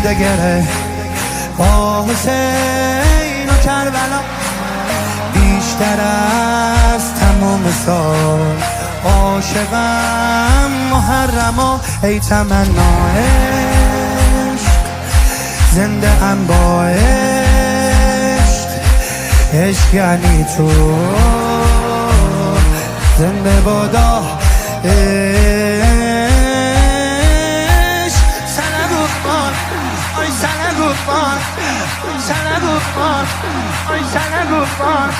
بوده گره با حسین و کربلا بیشتر از تمام سال عاشقم محرما ای تمنا عشق زنده ام با عشق عشق یعنی تو زنده بادا sana gufman ay sana gufman ay sana gufman ay sana gufman